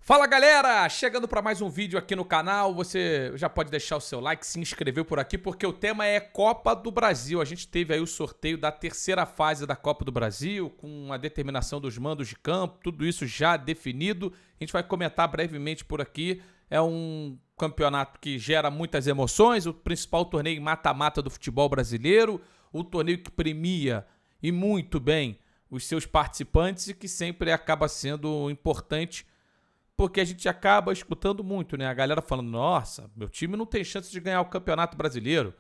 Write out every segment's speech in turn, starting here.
Fala galera, chegando para mais um vídeo aqui no canal, você já pode deixar o seu like, se inscrever por aqui, porque o tema é Copa do Brasil. A gente teve aí o sorteio da terceira fase da Copa do Brasil, com a determinação dos mandos de campo, tudo isso já definido. A gente vai comentar brevemente por aqui. É um campeonato que gera muitas emoções, o principal torneio mata-mata do futebol brasileiro, o torneio que premia e muito bem os seus participantes e que sempre acaba sendo importante, porque a gente acaba escutando muito, né? A galera falando, nossa, meu time não tem chance de ganhar o Campeonato Brasileiro.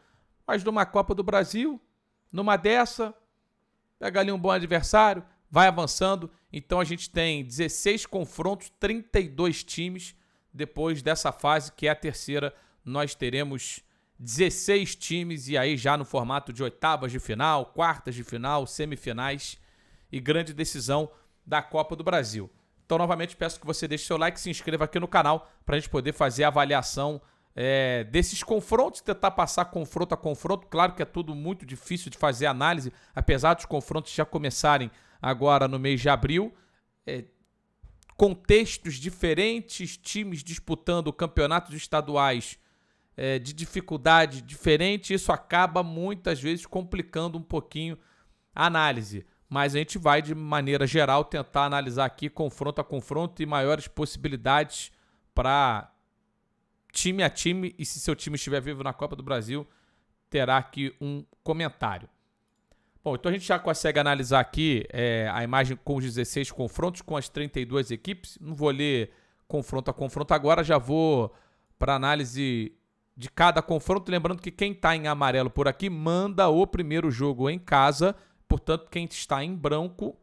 Mas numa Copa do Brasil, numa dessa, pega ali um bom adversário, vai avançando. Então a gente tem 16 confrontos, 32 times. Depois dessa fase, que é a terceira, nós teremos 16 times. E aí já no formato de oitavas de final, quartas de final, semifinais e grande decisão da Copa do Brasil. Então, novamente, peço que você deixe seu like e se inscreva aqui no canal para a gente poder fazer a avaliação desses confrontos, tentar passar confronto a confronto. Claro que é tudo muito difícil de fazer análise, apesar dos confrontos já começarem agora no mês de abril. Contextos diferentes, times disputando campeonatos estaduais de dificuldade diferente, isso acaba muitas vezes complicando um pouquinho a análise. Mas a gente vai, de maneira geral, tentar analisar aqui confronto a confronto e maiores possibilidades para time a time. E se seu time estiver vivo na Copa do Brasil, terá aqui um comentário. Bom, então a gente já consegue analisar aqui a imagem com os 16 confrontos, com as 32 equipes. Não vou ler confronto a confronto agora, já vou para análise de cada confronto. Lembrando que quem está em amarelo por aqui manda o primeiro jogo em casa. Portanto, quem está em branco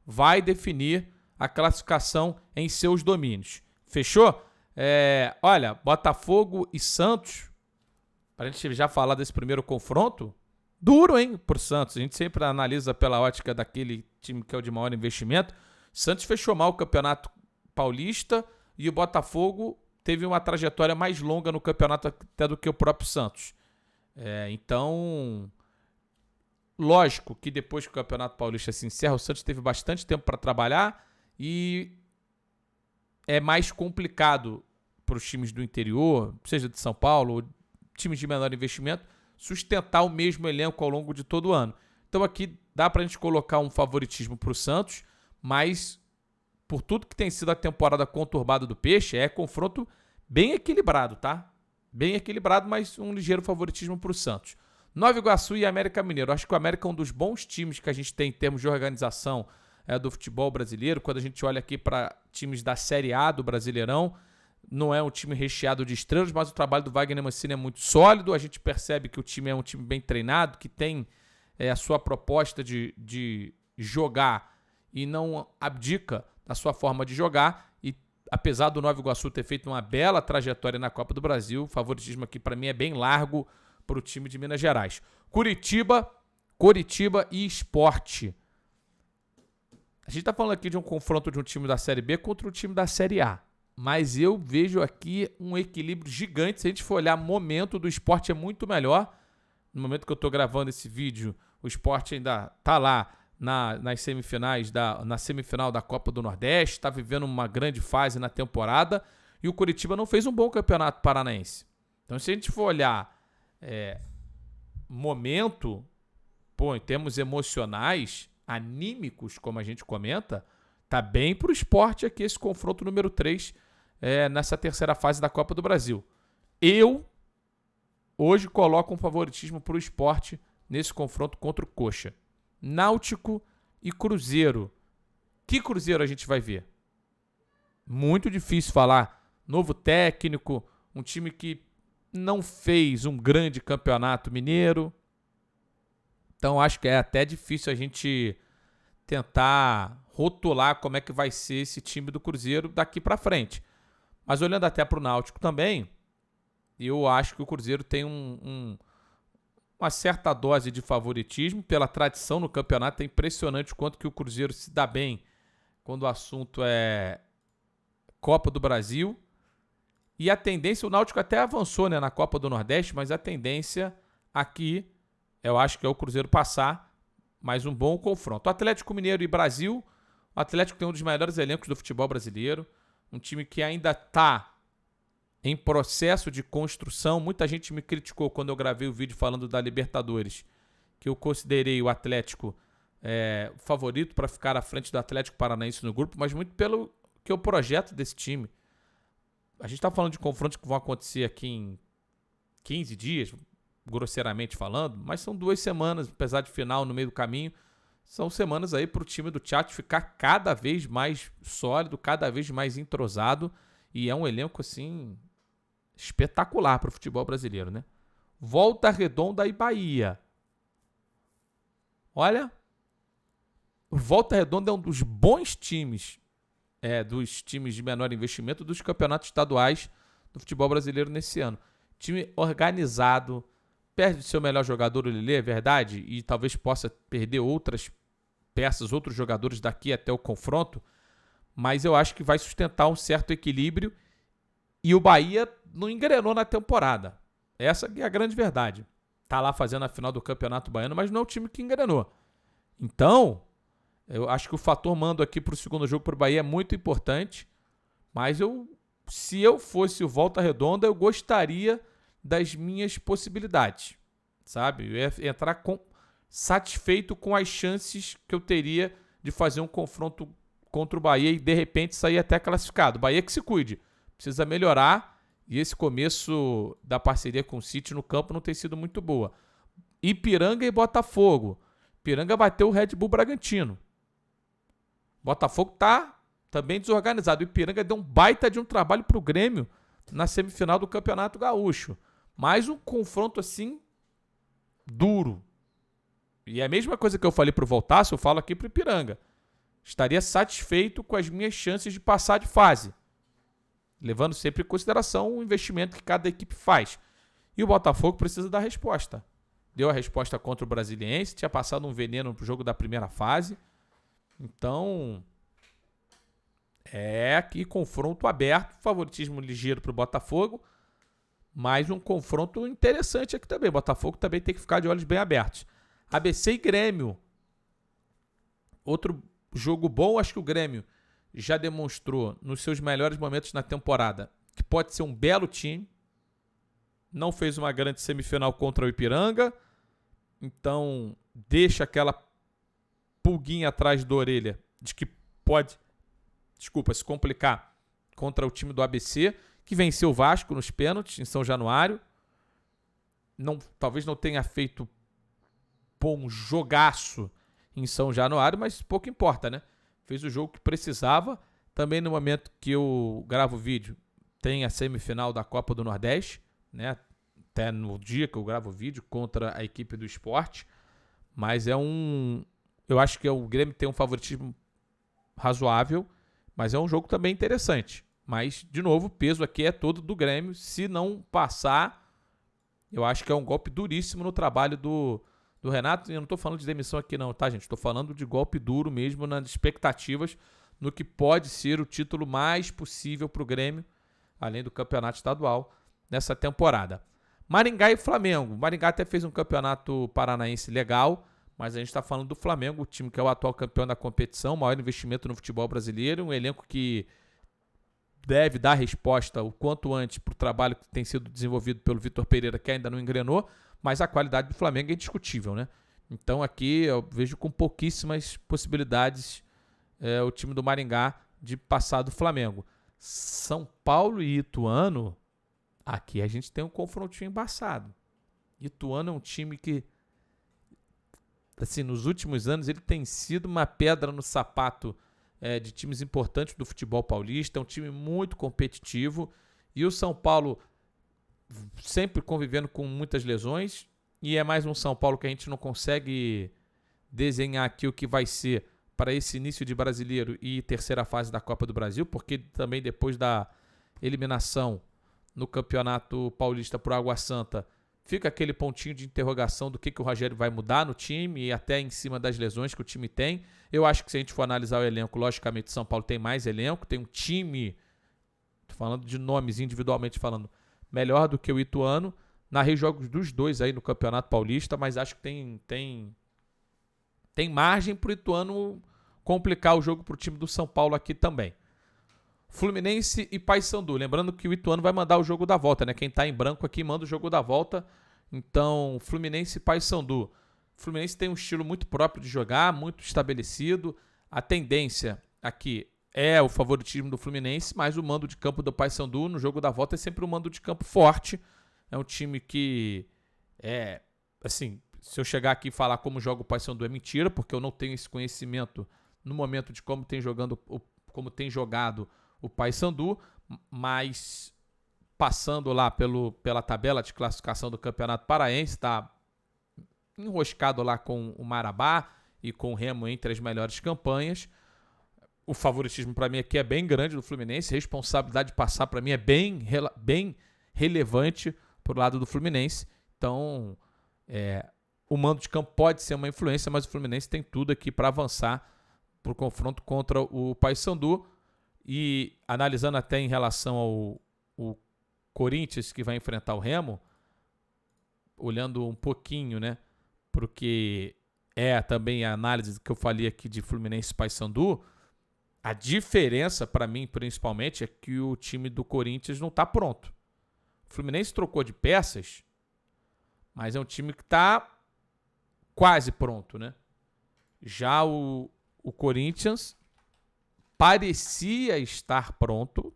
vai definir a classificação em seus domínios. Fechou? Olha, Botafogo e Santos, para a gente já falar desse primeiro confronto, duro, hein, por Santos. A gente sempre analisa pela ótica daquele time que é o de maior investimento. Santos fechou mal o Campeonato Paulista e o Botafogo teve uma trajetória mais longa no campeonato até do que o próprio Santos. Então, lógico que depois que o Campeonato Paulista se encerra, o Santos teve bastante tempo para trabalhar e é mais complicado para os times do interior, seja de São Paulo ou times de menor investimento, sustentar o mesmo elenco ao longo de todo o ano. Então aqui dá para a gente colocar um favoritismo para o Santos, mas por tudo que tem sido a temporada conturbada do Peixe, é confronto bem equilibrado, tá? Bem equilibrado, mas um ligeiro favoritismo para o Santos. Nova Iguaçu e América Mineiro. Acho que o América é um dos bons times que a gente tem em termos de organização do futebol brasileiro. Quando a gente olha aqui para times da Série A do Brasileirão, não é um time recheado de estrelas, mas o trabalho do Wagner Mancini é muito sólido. A gente percebe que o time é um time bem treinado, que tem a sua proposta de jogar e não abdica da sua forma de jogar. E apesar do Nova Iguaçu ter feito uma bela trajetória na Copa do Brasil, o favoritismo aqui para mim é bem largo para o time de Minas Gerais. Coritiba e Sport. A gente está falando aqui de um confronto de um time da Série B contra um time da Série A. Mas eu vejo aqui um equilíbrio gigante. Se a gente for olhar, o momento do Sport é muito melhor. No momento que eu estou gravando esse vídeo, o Sport ainda está lá nas semifinais, na semifinal da Copa do Nordeste. Está vivendo uma grande fase na temporada. E o Coritiba não fez um bom campeonato paranaense. Então, se a gente for olhar momento, em termos emocionais, anímicos, como a gente comenta, tá bem pro Sport aqui esse confronto número 3 nessa terceira fase da Copa do Brasil. Eu hoje coloco um favoritismo pro Sport nesse confronto contra o Coxa. Náutico e Cruzeiro. Que Cruzeiro a gente vai ver? Muito difícil falar. Novo técnico, um time que não fez um grande campeonato mineiro. Então acho que é até difícil a gente tentar rotular como é que vai ser esse time do Cruzeiro daqui para frente. Mas olhando até para o Náutico também, eu acho que o Cruzeiro tem uma certa dose de favoritismo pela tradição no campeonato. É impressionante o quanto que o Cruzeiro se dá bem quando o assunto é Copa do Brasil. E a tendência, o Náutico até avançou, né, na Copa do Nordeste, mas a tendência aqui, eu acho que é o Cruzeiro passar. Mais um bom confronto. O Atlético Mineiro e Brasil. O Atlético tem um dos melhores elencos do futebol brasileiro. um time que ainda está em processo de construção. Muita gente me criticou quando eu gravei o vídeo falando da Libertadores, que eu considerei o Atlético favorito para ficar à frente do Atlético Paranaense no grupo, mas muito pelo que o projeto desse time. A gente está falando de confrontos que vão acontecer aqui em 15 dias, grosseiramente falando, mas são 2 semanas, apesar de final no meio do caminho, são semanas aí para o time do Tchatcho ficar cada vez mais sólido, cada vez mais entrosado, e é um elenco assim espetacular para o futebol brasileiro, né? Volta Redonda e Bahia. Olha, o Volta Redonda é um dos bons times, dos times de menor investimento dos campeonatos estaduais do futebol brasileiro nesse ano. Time organizado, perde seu melhor jogador, o Lilê, é verdade, e talvez possa perder outras peças, outros jogadores daqui até o confronto, mas eu acho que vai sustentar um certo equilíbrio, e o Bahia não engrenou na temporada. Essa é a grande verdade. Tá lá fazendo a final do Campeonato Baiano, mas não é o time que engrenou. Então, eu acho que o fator mando aqui pro segundo jogo pro Bahia é muito importante, mas se eu fosse o Volta Redonda, eu gostaria das minhas possibilidades, sabe? Eu ia entrar satisfeito com as chances que eu teria de fazer um confronto contra o Bahia e de repente sair até classificado. O Bahia que se cuide, precisa melhorar, e esse começo da parceria com o City no campo não tem sido muito boa. Ipiranga e Botafogo. Ipiranga bateu o Red Bull Bragantino. Botafogo tá também desorganizado. O Ipiranga deu um baita de um trabalho pro Grêmio na semifinal do Campeonato Gaúcho. Mais um confronto assim duro. E é a mesma coisa que eu falei pro Voltaço, eu falo aqui pro Ipiranga. Estaria satisfeito com as minhas chances de passar de fase, levando sempre em consideração o investimento que cada equipe faz. E o Botafogo precisa dar resposta. Deu a resposta contra o Brasiliense, tinha passado um veneno pro jogo da primeira fase. Então, aqui confronto aberto, favoritismo ligeiro pro Botafogo, mas um confronto interessante aqui também. O Botafogo também tem que ficar de olhos bem abertos. ABC e Grêmio. Outro jogo bom, acho que o Grêmio já demonstrou nos seus melhores momentos na temporada que pode ser um belo time. Não fez uma grande semifinal contra o Ipiranga, então deixa aquela pulguinha atrás da orelha de que pode, se complicar contra o time do ABC, que venceu o Vasco nos pênaltis em São Januário. Talvez não tenha feito um jogaço em São Januário, mas pouco importa, né? Fez o jogo que precisava. Também no momento que eu gravo o vídeo, tem a semifinal da Copa do Nordeste, né? Até no dia que eu gravo o vídeo, contra a equipe do Sport. Mas eu acho que o Grêmio tem um favoritismo razoável, mas é um jogo também interessante. Mas, de novo, o peso aqui é todo do Grêmio. Se não passar, eu acho que é um golpe duríssimo no trabalho do Renato. E eu não estou falando de demissão aqui não, tá, gente? Estou falando de golpe duro mesmo nas expectativas no que pode ser o título mais possível para o Grêmio, além do campeonato estadual, nessa temporada. Maringá e Flamengo. Maringá até fez um campeonato paranaense legal, mas a gente está falando do Flamengo, o time que é o atual campeão da competição, maior investimento no futebol brasileiro, um elenco que deve dar resposta o quanto antes para o trabalho que tem sido desenvolvido pelo Vitor Pereira, que ainda não engrenou, mas a qualidade do Flamengo é indiscutível, né? Então aqui eu vejo com pouquíssimas possibilidades o time do Maringá de passar do Flamengo. São Paulo e Ituano, aqui a gente tem um confrontinho embaçado. Ituano é um time que, assim, nos últimos anos ele tem sido uma pedra no sapato de times importantes do futebol paulista. É um time muito competitivo. E o São Paulo sempre convivendo com muitas lesões. E é mais um São Paulo que a gente não consegue desenhar aqui o que vai ser para esse início de Brasileiro e terceira fase da Copa do Brasil, porque também depois da eliminação no Campeonato Paulista por Água Santa, fica aquele pontinho de interrogação do que o Rogério vai mudar no time e até em cima das lesões que o time tem. Eu acho que se a gente for analisar o elenco, logicamente São Paulo tem mais elenco, tem um time, tô falando de nomes individualmente falando, melhor do que o Ituano. Narrei jogos dos dois aí no Campeonato Paulista, mas acho que tem margem para o Ituano complicar o jogo para o time do São Paulo aqui também. Fluminense e Paysandu. Lembrando que o Ituano vai mandar o jogo da volta, né? Quem tá em branco aqui manda o jogo da volta. Então, Fluminense e Paysandu. O Fluminense tem um estilo muito próprio de jogar, muito estabelecido. A tendência aqui é o favoritismo do Fluminense, mas o mando de campo do Paysandu no jogo da volta é sempre um mando de campo forte. É um time que assim, se eu chegar aqui e falar como joga o Paysandu é mentira, porque eu não tenho esse conhecimento no momento de como tem jogado o Paysandu, mas passando lá pela tabela de classificação do Campeonato Paraense, está enroscado lá com o Marabá e com o Remo entre as melhores campanhas. O favoritismo para mim aqui é bem grande do Fluminense, a responsabilidade de passar para mim é bem relevante pro lado do Fluminense. Então, o mando de campo pode ser uma influência, mas o Fluminense tem tudo aqui para avançar para o confronto contra o Paysandu. E analisando até em relação ao Corinthians, que vai enfrentar o Remo, olhando um pouquinho, né, porque também a análise que eu falei aqui de Fluminense e Paysandu, a diferença para mim, principalmente, é que o time do Corinthians não está pronto. O Fluminense trocou de peças, mas é um time que está quase pronto, né? Já o Corinthians parecia estar pronto,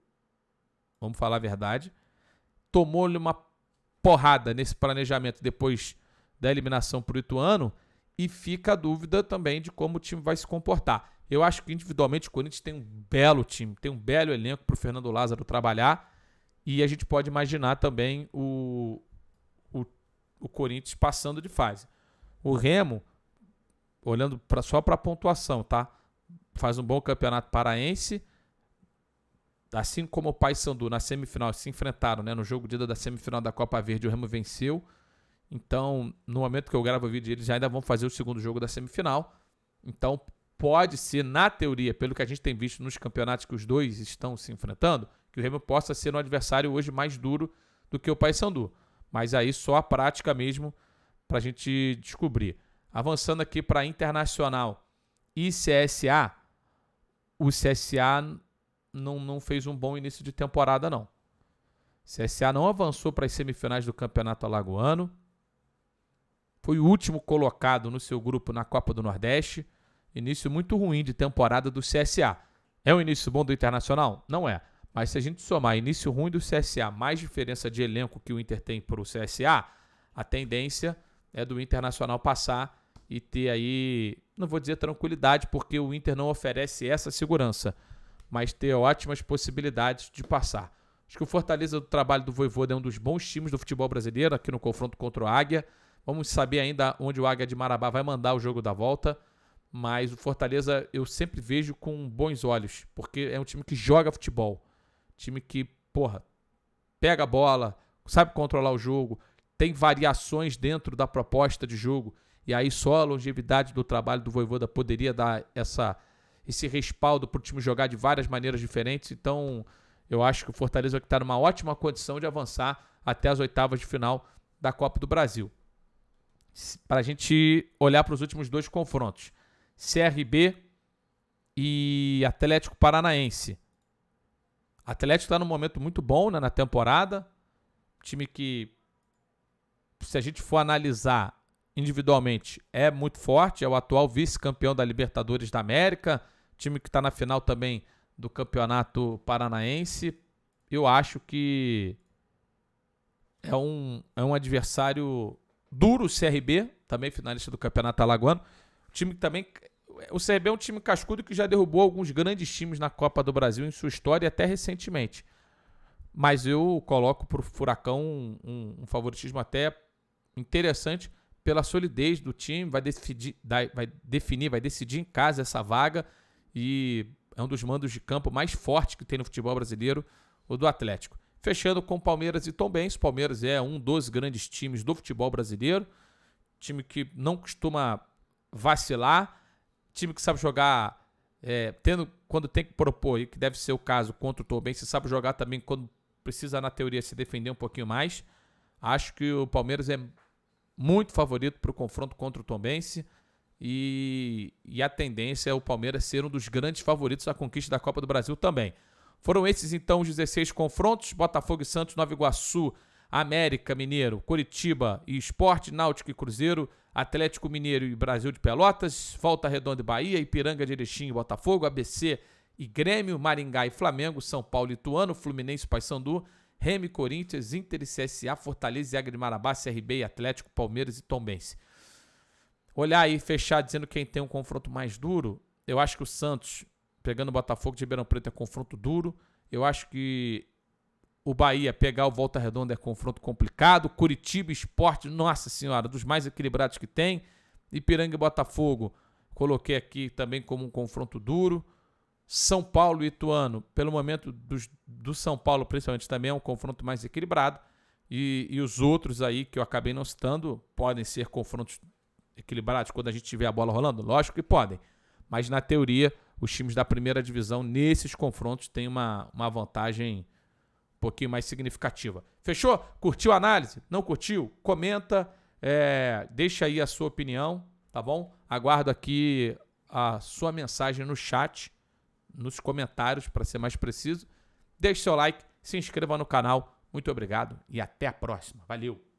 vamos falar a verdade, tomou-lhe uma porrada nesse planejamento depois da eliminação para o Ituano e fica a dúvida também de como o time vai se comportar. Eu acho que individualmente o Corinthians tem um belo time, tem um belo elenco para o Fernando Lázaro trabalhar e a gente pode imaginar também o Corinthians passando de fase. O Remo, olhando só para a pontuação, tá? Faz um bom campeonato paraense, assim como o Paysandu na semifinal se enfrentaram, né? No jogo de ida da semifinal da Copa Verde, o Remo venceu. Então, no momento que eu gravo o vídeo, eles já ainda vão fazer o segundo jogo da semifinal. Então, pode ser, na teoria, pelo que a gente tem visto nos campeonatos que os dois estão se enfrentando, que o Remo possa ser um adversário hoje mais duro do que o Paysandu. Mas aí só a prática mesmo para a gente descobrir. Avançando aqui para Internacional e CSA, o CSA não fez um bom início de temporada, não. O CSA não avançou para as semifinais do Campeonato Alagoano. Foi o último colocado no seu grupo na Copa do Nordeste. Início muito ruim de temporada do CSA. É um início bom do Internacional? Não é. Mas se a gente somar início ruim do CSA mais diferença de elenco que o Inter tem para o CSA, a tendência é do Internacional passar e ter aí, não vou dizer tranquilidade, porque o Inter não oferece essa segurança, mas ter ótimas possibilidades de passar. Acho que o Fortaleza do trabalho do Vojvoda é um dos bons times do futebol brasileiro aqui no confronto contra o Águia. Vamos saber ainda onde o Águia de Marabá vai mandar o jogo da volta. Mas o Fortaleza eu sempre vejo com bons olhos, porque é um time que joga futebol. Time que, pega a bola, sabe controlar o jogo, tem variações dentro da proposta de jogo. E aí só a longevidade do trabalho do Vojvoda poderia dar esse respaldo para o time jogar de várias maneiras diferentes. Então eu acho que o Fortaleza vai estar numa ótima condição de avançar até as oitavas de final da Copa do Brasil. Para a gente olhar para os últimos dois confrontos. CRB e Atlético Paranaense. Atlético está num momento muito bom, né, na temporada. Time que, se a gente for analisar individualmente, é muito forte. É o atual vice-campeão da Libertadores da América. Time que está na final também do Campeonato Paranaense. Eu acho que é um adversário duro, o CRB, também finalista do Campeonato Alagoano. Time que também... O CRB é um time cascudo que já derrubou alguns grandes times na Copa do Brasil em sua história, até recentemente. Mas eu coloco para o Furacão um favoritismo até interessante pela solidez do time. Vai decidir em casa essa vaga. E é um dos mandos de campo mais fortes que tem no futebol brasileiro, o do Atlético. Fechando com Palmeiras e Tombense. Palmeiras é um dos grandes times do futebol brasileiro. Time que não costuma vacilar. Time que sabe jogar, quando tem que propor, e que deve ser o caso contra o Tombense, sabe jogar também quando precisa, na teoria, se defender um pouquinho mais. Acho que o Palmeiras é muito favorito para o confronto contra o Tombense e a tendência é o Palmeiras ser um dos grandes favoritos à conquista da Copa do Brasil também. Foram esses, então, os 16 confrontos. Botafogo e Santos, Nova Iguaçu, América Mineiro, Coritiba e Sport, Náutico e Cruzeiro, Atlético Mineiro e Brasil de Pelotas, Volta Redonda e Bahia, Ipiranga de Erechim e Botafogo, ABC e Grêmio, Maringá e Flamengo, São Paulo e Ituano, Fluminense e Paysandu, Remy e Corinthians, Inter e CSA, Fortaleza e Águia de Marabá, CRB e Atlético, Palmeiras e Tombense. Olhar aí, fechar dizendo quem tem um confronto mais duro, eu acho que o Santos, pegando o Botafogo de Ribeirão Preto, é confronto duro. Eu acho que o Bahia pegar o Volta Redonda é confronto complicado. Curitiba e Sport, nossa senhora, dos mais equilibrados que tem. Ipiranga e Botafogo, coloquei aqui também como um confronto duro. São Paulo e Ituano, pelo momento do São Paulo principalmente, também é um confronto mais equilibrado. E os outros aí que eu acabei não citando podem ser confrontos equilibrados quando a gente tiver a bola rolando? Lógico que podem. Mas na teoria, os times da primeira divisão nesses confrontos têm uma vantagem um pouquinho mais significativa. Fechou? Curtiu a análise? Não curtiu? Comenta, deixa aí a sua opinião, tá bom? Aguardo aqui a sua mensagem no chat, nos comentários, para ser mais preciso. Deixe seu like, se inscreva no canal. Muito obrigado e até a próxima. Valeu!